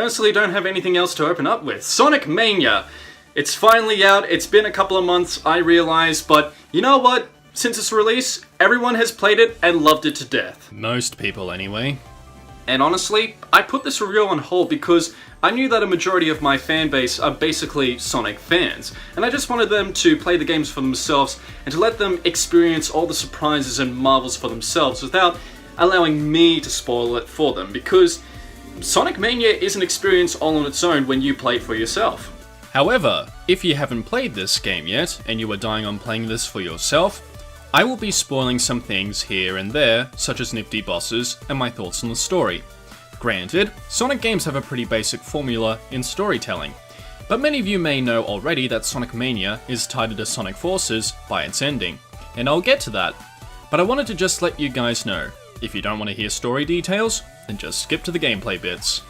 honestly don't have anything else to open up with. Sonic Mania! It's finally out, it's been a couple of months, I realize, but you know what? Since its release, everyone has played it and loved it to death. Most people, anyway. And honestly, I put this review on hold because I knew that a majority of my fan base are basically Sonic fans, and I just wanted them to play the games for themselves and to let them experience all the surprises and marvels for themselves without allowing me to spoil it for them, because Sonic Mania is an experience all on its own when you play it for yourself. However, if you haven't played this game yet, and you are dying on playing this for yourself, I will be spoiling some things here and there, such as nifty bosses and my thoughts on the story. Granted, Sonic games have a pretty basic formula in storytelling, but many of you may know already that Sonic Mania is tied to Sonic Forces by its ending, and I'll get to that. But I wanted to just let you guys know, if you don't want to hear story details, then just skip to the gameplay bits.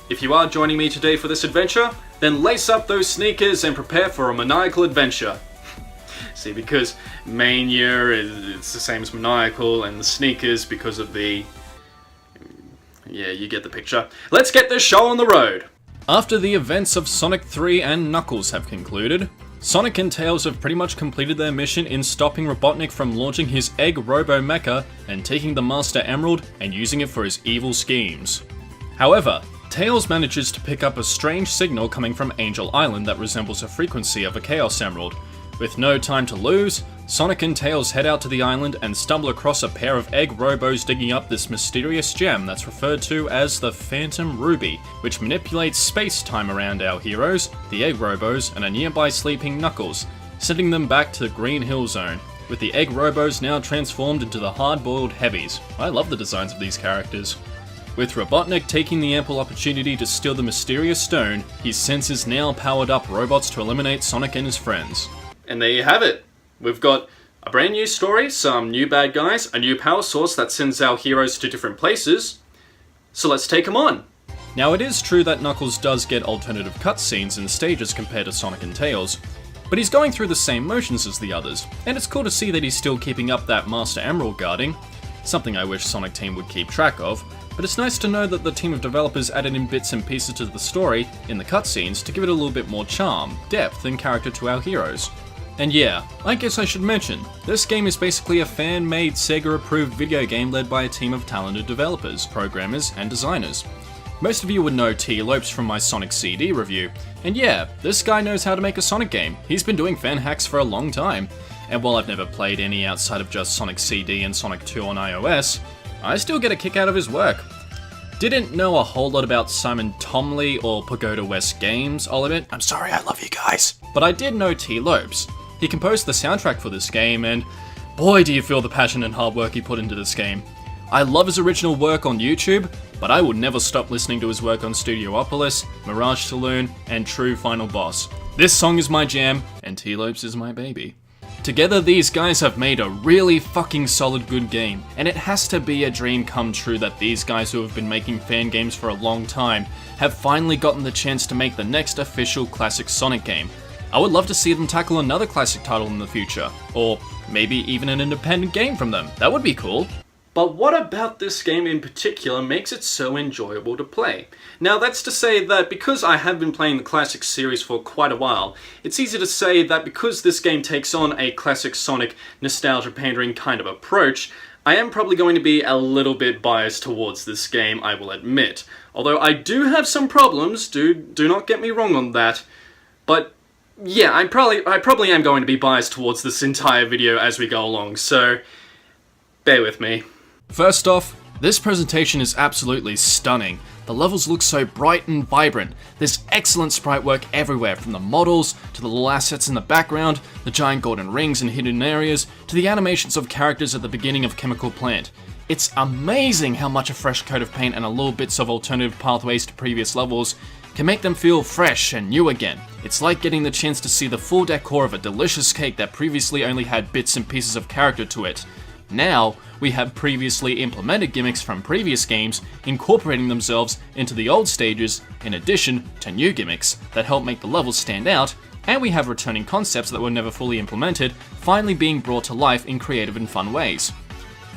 If you are joining me today for this adventure, then lace up those sneakers and prepare for a maniacal adventure. See, because Mania it's the same as maniacal, and the sneakers because of the... yeah, you get the picture. Let's get this show on the road! After the events of Sonic 3 and Knuckles have concluded, Sonic and Tails have pretty much completed their mission in stopping Robotnik from launching his Egg Robo Mecha and taking the Master Emerald and using it for his evil schemes. However, Tails manages to pick up a strange signal coming from Angel Island that resembles a frequency of a Chaos Emerald. With no time to lose, Sonic and Tails head out to the island and stumble across a pair of Egg Robos digging up this mysterious gem that's referred to as the Phantom Ruby, which manipulates space-time around our heroes, the Egg Robos, and a nearby sleeping Knuckles, sending them back to the Green Hill Zone, with the Egg Robos now transformed into the hard-boiled heavies. I love the designs of these characters. With Robotnik taking the ample opportunity to steal the mysterious stone, he sends his now powered-up robots to eliminate Sonic and his friends. And there you have it. We've got a brand new story, some new bad guys, a new power source that sends our heroes to different places. So let's take them on. Now, it is true that Knuckles does get alternative cutscenes and stages compared to Sonic and Tails, but he's going through the same motions as the others, and it's cool to see that he's still keeping up that Master Emerald guarding, something I wish Sonic Team would keep track of, but it's nice to know that the team of developers added in bits and pieces to the story in the cutscenes to give it a little bit more charm, depth, and character to our heroes. And yeah, I guess I should mention, this game is basically a fan-made Sega-approved video game led by a team of talented developers, programmers, and designers. Most of you would know T. Lopes from my Sonic CD review, and yeah, this guy knows how to make a Sonic game. He's been doing fan hacks for a long time, and while I've never played any outside of just Sonic CD and Sonic 2 on iOS, I still get a kick out of his work. Didn't know a whole lot about Simon Tomley or Pagoda West Games, I'll admit. I'm sorry, I love you guys. But I did know T. Lopes. He composed the soundtrack for this game, and boy do you feel the passion and hard work he put into this game. I love his original work on YouTube, but I will never stop listening to his work on Studiopolis, Mirage Saloon, and True Final Boss. This song is my jam, and T. Lopes is my baby. Together, these guys have made a really fucking solid good game, and it has to be a dream come true that these guys who have been making fan games for a long time have finally gotten the chance to make the next official classic Sonic game. I would love to see them tackle another classic title in the future, or maybe even an independent game from them. That would be cool. But what about this game in particular makes it so enjoyable to play? Now, that's to say that because I have been playing the classic series for quite a while, it's easy to say that because this game takes on a classic Sonic nostalgia pandering kind of approach, I am probably going to be a little bit biased towards this game, I will admit. Although I do have some problems, do not get me wrong on that, but yeah, I probably am going to be biased towards this entire video as we go along, so bear with me. First off, this presentation is absolutely stunning. The levels look so bright and vibrant. There's excellent sprite work everywhere, from the models, to the little assets in the background, the giant golden rings and hidden areas, to the animations of characters at the beginning of Chemical Plant. It's amazing how much a fresh coat of paint and a little bits of alternative pathways to previous levels can make them feel fresh and new again. It's like getting the chance to see the full decor of a delicious cake that previously only had bits and pieces of character to it. Now, we have previously implemented gimmicks from previous games incorporating themselves into the old stages in addition to new gimmicks that help make the levels stand out, and we have returning concepts that were never fully implemented finally being brought to life in creative and fun ways.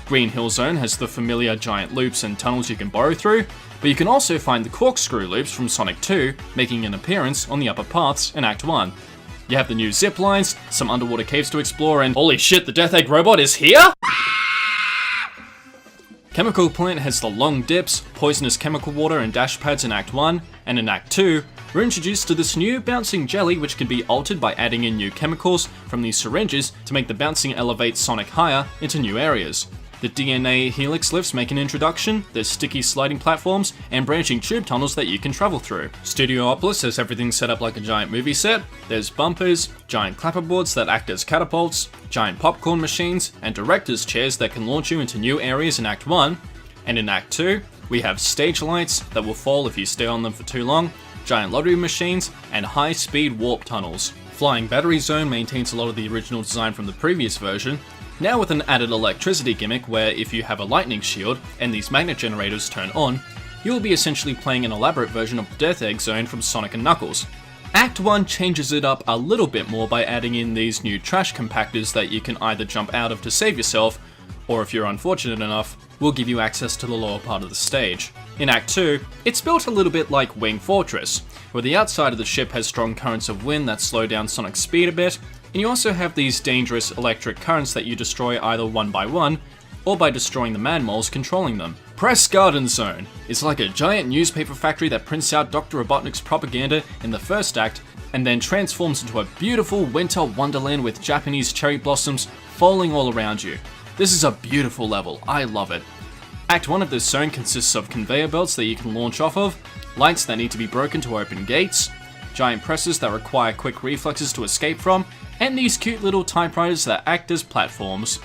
Green Hill Zone has the familiar giant loops and tunnels you can burrow through, but you can also find the corkscrew loops from Sonic 2 making an appearance on the upper paths in Act 1. You have the new zip lines, some underwater caves to explore, and holy shit, the Death Egg robot is here?! Chemical Plant has the long dips, poisonous chemical water and dash pads in Act 1, and in Act 2, we're introduced to this new bouncing jelly which can be altered by adding in new chemicals from these syringes to make the bouncing elevate Sonic higher into new areas. The DNA helix lifts make an introduction, there's sticky sliding platforms, and branching tube tunnels that you can travel through. Studiopolis has everything set up like a giant movie set, there's bumpers, giant clapperboards that act as catapults, giant popcorn machines, and director's chairs that can launch you into new areas in Act 1, and in Act 2, we have stage lights that will fall if you stay on them for too long, giant lottery machines, and high-speed warp tunnels. Flying Battery Zone maintains a lot of the original design from the previous version, now with an added electricity gimmick where if you have a lightning shield and these magnet generators turn on, you will be essentially playing an elaborate version of the Death Egg Zone from Sonic and Knuckles. Act 1 changes it up a little bit more by adding in these new trash compactors that you can either jump out of to save yourself, or if you're unfortunate enough, will give you access to the lower part of the stage. In Act 2, it's built a little bit like Wing Fortress, where the outside of the ship has strong currents of wind that slow down Sonic's speed a bit, and you also have these dangerous electric currents that you destroy either one by one, or by destroying the man moles controlling them. Press Garden Zone is like a giant newspaper factory that prints out Dr. Robotnik's propaganda in the first act, and then transforms into a beautiful winter wonderland with Japanese cherry blossoms falling all around you. This is a beautiful level, I love it. Act 1 of this zone consists of conveyor belts that you can launch off of, lights that need to be broken to open gates, giant presses that require quick reflexes to escape from, and these cute little typewriters that act as platforms.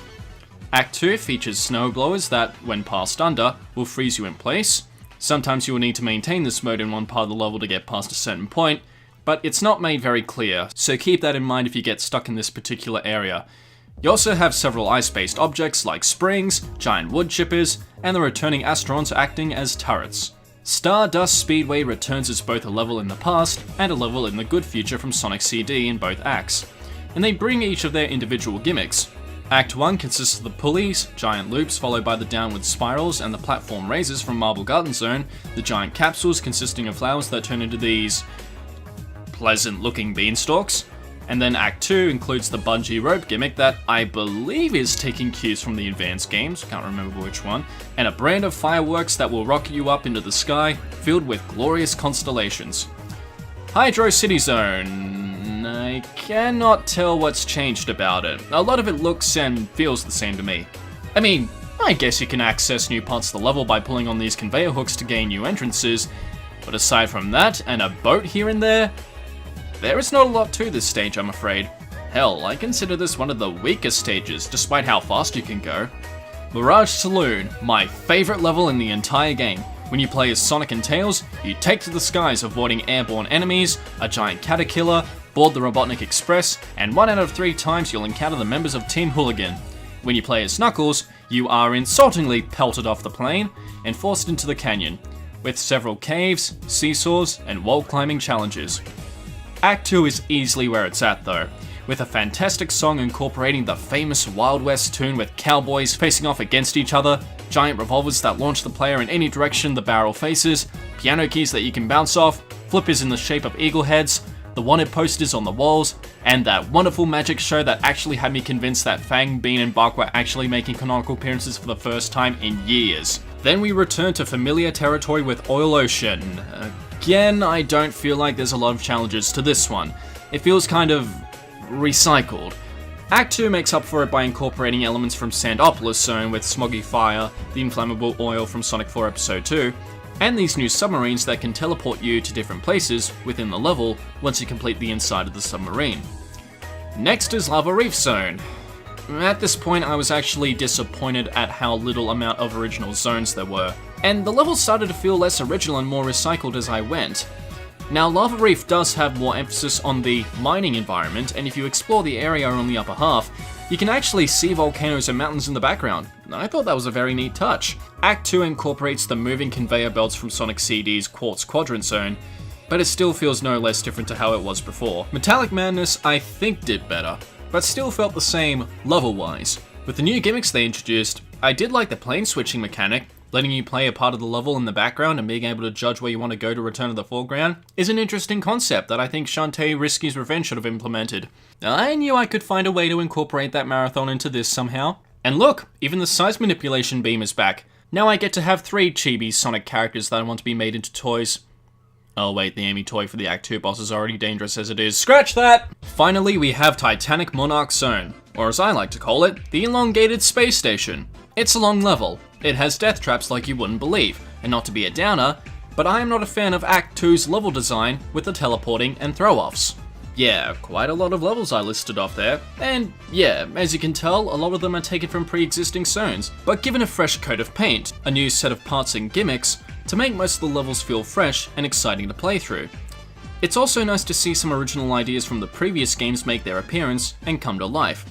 Act 2 features snow blowers that, when passed under, will freeze you in place. Sometimes you will need to maintain this mode in one part of the level to get past a certain point, but it's not made very clear, so keep that in mind if you get stuck in this particular area. You also have several ice-based objects like springs, giant wood chippers, and the returning Astrons acting as turrets. Stardust Speedway returns as both a level in the past and a level in the good future from Sonic CD in both acts, and they bring each of their individual gimmicks. Act 1 consists of the pulleys, giant loops followed by the downward spirals and the platform raises from Marble Garden Zone, the giant capsules consisting of flowers that turn into these pleasant looking beanstalks, and then Act 2 includes the bungee rope gimmick that I believe is taking cues from the advanced games, can't remember which one, and a brand of fireworks that will rocket you up into the sky, filled with glorious constellations. Hydro City Zone. I cannot tell what's changed about it. A lot of it looks and feels the same to me. I mean, I guess you can access new parts of the level by pulling on these conveyor hooks to gain new entrances, but aside from that and a boat here and there is not a lot to this stage, I'm afraid. Hell, I consider this one of the weakest stages, despite how fast you can go. Mirage Saloon, my favorite level in the entire game. When you play as Sonic and Tails, you take to the skies avoiding airborne enemies, a giant caterpillar, board the Robotnik Express, and 1 out of 3 times you'll encounter the members of Team Hooligan. When you play as Knuckles, you are insultingly pelted off the plane and forced into the canyon, with several caves, seesaws, and wall climbing challenges. Act 2 is easily where it's at though, with a fantastic song incorporating the famous Wild West tune with cowboys facing off against each other, giant revolvers that launch the player in any direction the barrel faces, piano keys that you can bounce off, flippers in the shape of eagle heads, the wanted posters on the walls, and that wonderful magic show that actually had me convinced that Fang, Bean, and Bark were actually making canonical appearances for the first time in years. Then we return to familiar territory with Oil Ocean. Again, I don't feel like there's a lot of challenges to this one. It feels kind of recycled. Act 2 makes up for it by incorporating elements from Sandopolis Zone with Smoggy Fire, the inflammable oil from Sonic 4 Episode 2, and these new submarines that can teleport you to different places within the level once you complete the inside of the submarine. Next is Lava Reef Zone. At this point I was actually disappointed at how little amount of original zones there were, and the level started to feel less original and more recycled as I went. Now Lava Reef does have more emphasis on the mining environment, and if you explore the area on the upper half, you can actually see volcanoes and mountains in the background. I thought that was a very neat touch. Act 2 incorporates the moving conveyor belts from Sonic CD's Quartz Quadrant Zone, but it still feels no less different to how it was before. Metallic Madness I think did better, but still felt the same level-wise. With the new gimmicks they introduced, I did like the plane switching mechanic. Letting you play a part of the level in the background and being able to judge where you want to go to return to the foreground is an interesting concept that I think Shantae Risky's Revenge should have implemented. I knew I could find a way to incorporate that marathon into this somehow. And look, even the size manipulation beam is back. Now I get to have 3 chibi Sonic characters that I want to be made into toys. Oh wait, the Amy toy for the Act 2 boss is already dangerous as it is. Scratch that! Finally, we have Titanic Monarch Zone, or as I like to call it, the elongated space station. It's a long level. It has death traps like you wouldn't believe, and not to be a downer, but I am not a fan of Act 2's level design with the teleporting and throw-offs. Yeah, quite a lot of levels I listed off there, and yeah, as you can tell, a lot of them are taken from pre-existing zones, but given a fresh coat of paint, a new set of parts and gimmicks, to make most of the levels feel fresh and exciting to play through. It's also nice to see some original ideas from the previous games make their appearance and come to life.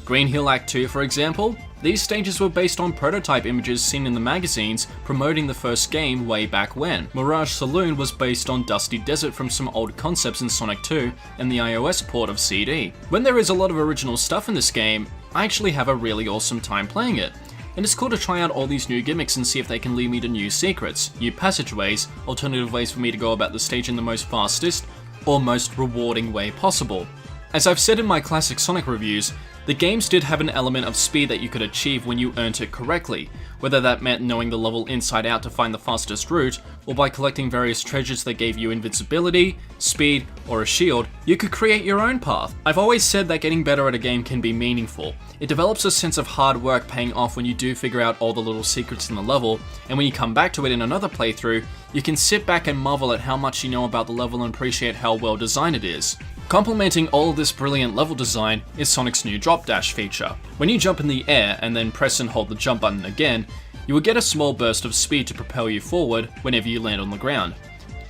Green Hill Act 2, for example. These stages were based on prototype images seen in the magazines promoting the first game way back when. Mirage Saloon was based on Dusty Desert from some old concepts in Sonic 2 and the iOS port of CD. When there is a lot of original stuff in this game, I actually have a really awesome time playing it. And it's cool to try out all these new gimmicks and see if they can lead me to new secrets, new passageways, alternative ways for me to go about the stage in the most fastest or most rewarding way possible. As I've said in my classic Sonic reviews, the games did have an element of speed that you could achieve when you earned it correctly, whether that meant knowing the level inside out to find the fastest route, or by collecting various treasures that gave you invincibility, speed, or a shield, you could create your own path. I've always said that getting better at a game can be meaningful. It develops a sense of hard work paying off when you do figure out all the little secrets in the level, and when you come back to it in another playthrough, you can sit back and marvel at how much you know about the level and appreciate how well designed it is. Complementing all of this brilliant level design is Sonic's new drop dash feature. When you jump in the air and then press and hold the jump button again, you will get a small burst of speed to propel you forward whenever you land on the ground.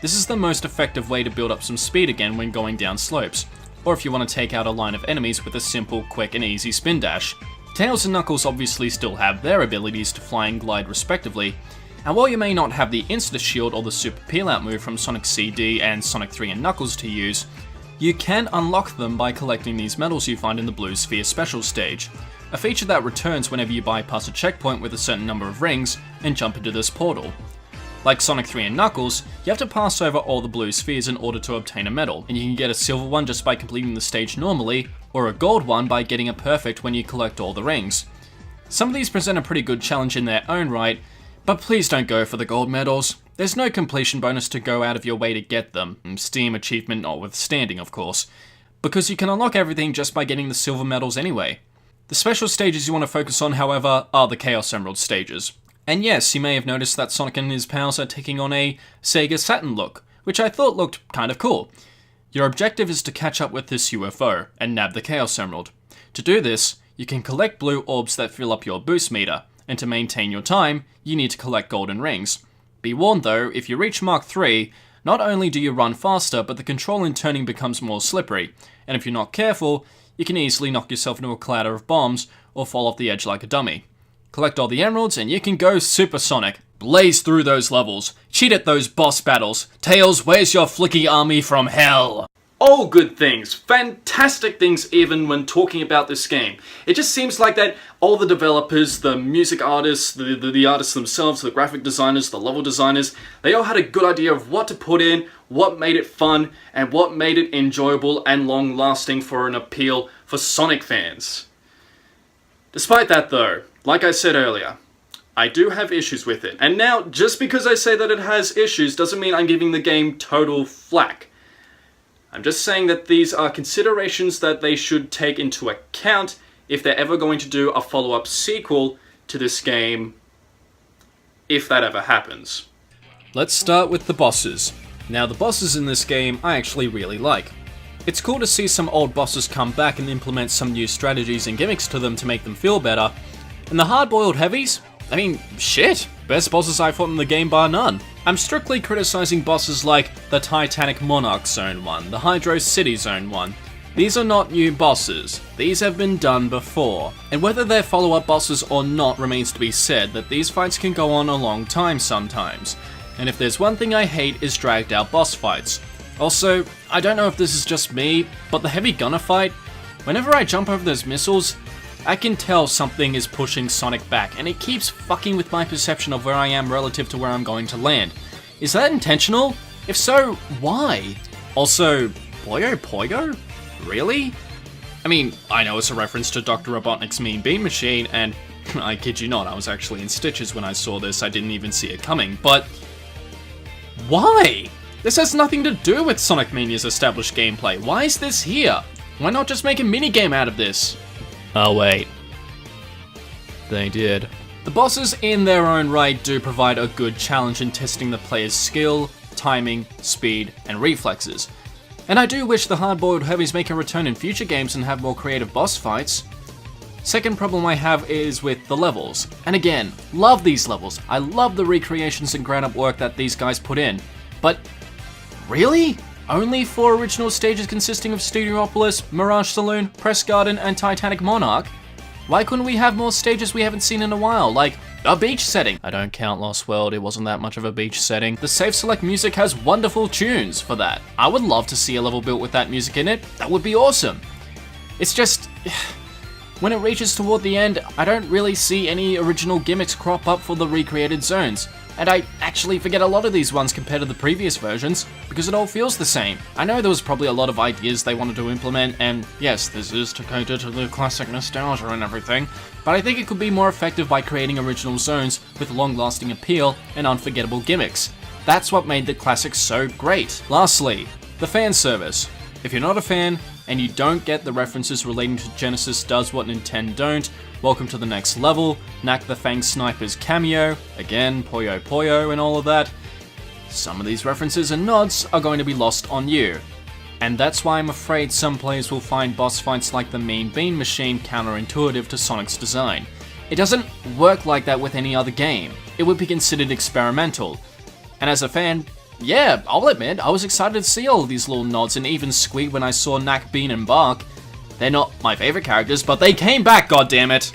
This is the most effective way to build up some speed again when going down slopes, or if you want to take out a line of enemies with a simple, quick and easy spin dash. Tails and Knuckles obviously still have their abilities to fly and glide respectively, and while you may not have the Insta Shield or the Super Peel Out move from Sonic CD and Sonic 3 and Knuckles to use, you can unlock them by collecting these medals you find in the Blue Sphere Special stage, a feature that returns whenever you bypass a checkpoint with a certain number of rings and jump into this portal. Like Sonic 3 and Knuckles, you have to pass over all the blue spheres in order to obtain a medal, and you can get a silver one just by completing the stage normally, or a gold one by getting a perfect when you collect all the rings. Some of these present a pretty good challenge in their own right, but please don't go for the gold medals. There's no completion bonus to go out of your way to get them, Steam achievement notwithstanding of course, because you can unlock everything just by getting the silver medals anyway. The special stages you want to focus on, however, are the Chaos Emerald stages. And yes, you may have noticed that Sonic and his pals are taking on a Sega Saturn look, which I thought looked kind of cool. Your objective is to catch up with this UFO and nab the Chaos Emerald. To do this, you can collect blue orbs that fill up your boost meter, and to maintain your time, you need to collect golden rings. Be warned though, if you reach Mark 3, not only do you run faster, but the control in turning becomes more slippery, and if you're not careful, you can easily knock yourself into a cloud of bombs or fall off the edge like a dummy. Collect all the emeralds and you can go supersonic. Blaze through those levels, cheat at those boss battles. Tails, where's your flicky army from hell? All good things, fantastic things even when talking about this game. It just seems like that all the developers, the music artists, the artists themselves, the graphic designers, the level designers, they all had a good idea of what to put in, what made it fun, and what made it enjoyable and long-lasting for an appeal for Sonic fans. Despite that though, like I said earlier, I do have issues with it. And now, just because I say that it has issues doesn't mean I'm giving the game total flack. I'm just saying that these are considerations that they should take into account if they're ever going to do a follow-up sequel to this game, if that ever happens. Let's start with the bosses. Now, the bosses in this game I actually really like. It's cool to see some old bosses come back and implement some new strategies and gimmicks to them to make them feel better. And the hard-boiled heavies? I mean, shit! Best bosses I fought in the game bar none. I'm strictly criticizing bosses like the Titanic Monarch Zone 1, the Hydro City Zone 1. These are not new bosses, these have been done before. And whether they're follow-up bosses or not remains to be said, that these fights can go on a long time sometimes. And if there's one thing I hate is dragged out boss fights. Also, I don't know if this is just me, but the heavy gunner fight, whenever I jump over those missiles, I can tell something is pushing Sonic back, and it keeps fucking with my perception of where I am relative to where I'm going to land. Is that intentional? If so, why? Also, Poyo Poyo? Really? I mean, I know it's a reference to Dr. Robotnik's Mean Bean Machine, and I kid you not, I was actually in stitches when I saw this, I didn't even see it coming, but why? This has nothing to do with Sonic Mania's established gameplay. Why is this here? Why not just make a minigame out of this? Oh wait. They did. The bosses in their own right do provide a good challenge in testing the player's skill, timing, speed, and reflexes. And I do wish the hard-boiled heavies make a return in future games and have more creative boss fights. Second problem I have is with the levels. And again, love these levels. I love the recreations and ground-up work that these guys put in. But really? Only 4 original stages consisting of Studiopolis, Mirage Saloon, Press Garden, and Titanic Monarch? Why couldn't we have more stages we haven't seen in a while, like a beach setting? I don't count Lost World, it wasn't that much of a beach setting. The Save Select music has wonderful tunes for that. I would love to see a level built with that music in it, that would be awesome. It's just, when it reaches toward the end, I don't really see any original gimmicks crop up for the recreated zones. And I actually forget a lot of these ones compared to the previous versions, because it all feels the same. I know there was probably a lot of ideas they wanted to implement, and yes, this is to cater to the classic nostalgia and everything, but I think it could be more effective by creating original zones with long-lasting appeal and unforgettable gimmicks. That's what made the classics so great. Lastly, the fan service. If you're not a fan, and you don't get the references relating to Genesis does what Nintendo don't, welcome to the next level, Knack the Fang Sniper's cameo, again, Poyo Poyo and all of that. Some of these references and nods are going to be lost on you. And that's why I'm afraid some players will find boss fights like the Mean Bean Machine counterintuitive to Sonic's design. It doesn't work like that with any other game. It would be considered experimental. And as a fan, yeah, I'll admit, I was excited to see all of these little nods and even squeak when I saw Knack, Bean, and Bark. They're not my favorite characters, but they came back, goddammit!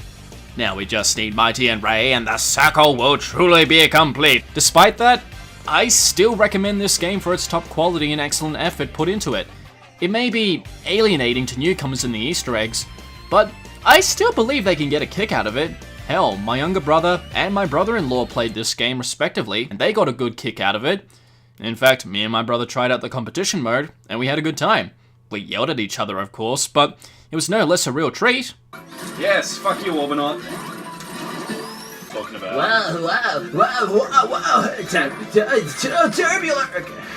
Now we just need Mighty and Ray, and the circle will truly be complete. Despite that, I still recommend this game for its top quality and excellent effort put into it. It may be alienating to newcomers in the Easter eggs, but I still believe they can get a kick out of it. Hell, my younger brother and my brother-in-law played this game respectively, and they got a good kick out of it. In fact, me and my brother tried out the competition mode, and we had a good time. We yelled at each other, of course, but it was no less a real treat. Yes, fuck you, Orbanaut. Talking about. Wow. Turbulent.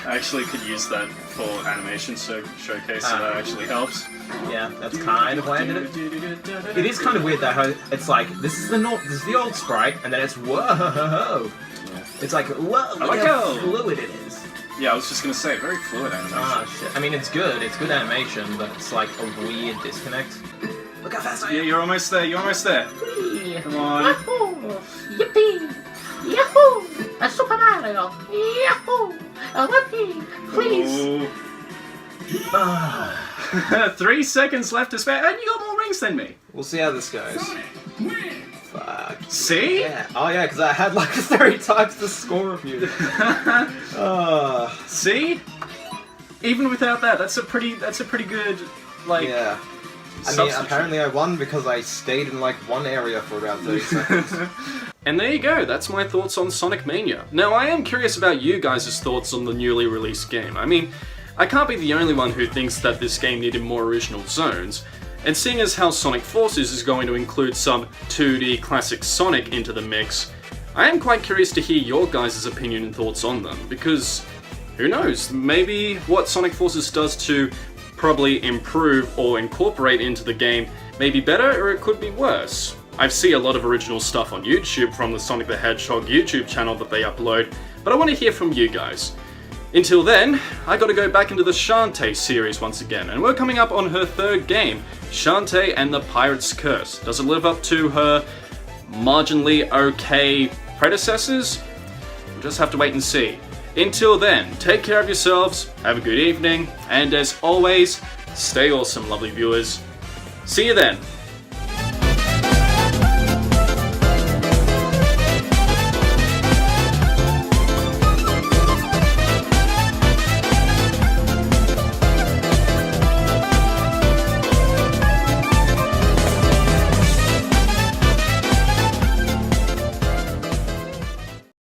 I actually could use that for animation showcase, so that actually helps. Yeah, that's kind of landed it. It is kind of weird though, how it's like, this is the old sprite, and then it's whoa. Yeah. It's like, whoa, look how fluid it is. Yeah, I was just gonna say, very fluid animation. Ah, shit. I mean, it's good animation, but it's like a weird disconnect. Look how fast I am. Yeah, you're almost there, Whee. Come on. Yahoo! Yippee! Yahoo! A Super Mario! Yahoo! A Whippy! Please! 3 seconds left to spare, and you got more rings than me. We'll see how this goes. Fuck. See? Yeah. Oh yeah, because I had like 30 times the score of you. See? Even without that, that's a pretty good, like... Yeah. I mean, apparently I won because I stayed in like one area for about 30 seconds. And there you go, that's my thoughts on Sonic Mania. Now, I am curious about you guys' thoughts on the newly released game. I mean, I can't be the only one who thinks that this game needed more original zones, and seeing as how Sonic Forces is going to include some 2D classic Sonic into the mix, I am quite curious to hear your guys' opinion and thoughts on them, because who knows, maybe what Sonic Forces does to probably improve or incorporate into the game may be better, or it could be worse. I see a lot of original stuff on YouTube from the Sonic the Hedgehog YouTube channel that they upload, but I want to hear from you guys. Until then, I gotta go back into the Shantae series once again, and we're coming up on her third game, Shantae and the Pirate's Curse. Does it live up to her marginally okay predecessors? We'll just have to wait and see. Until then, take care of yourselves, have a good evening, and as always, stay awesome, lovely viewers. See you then.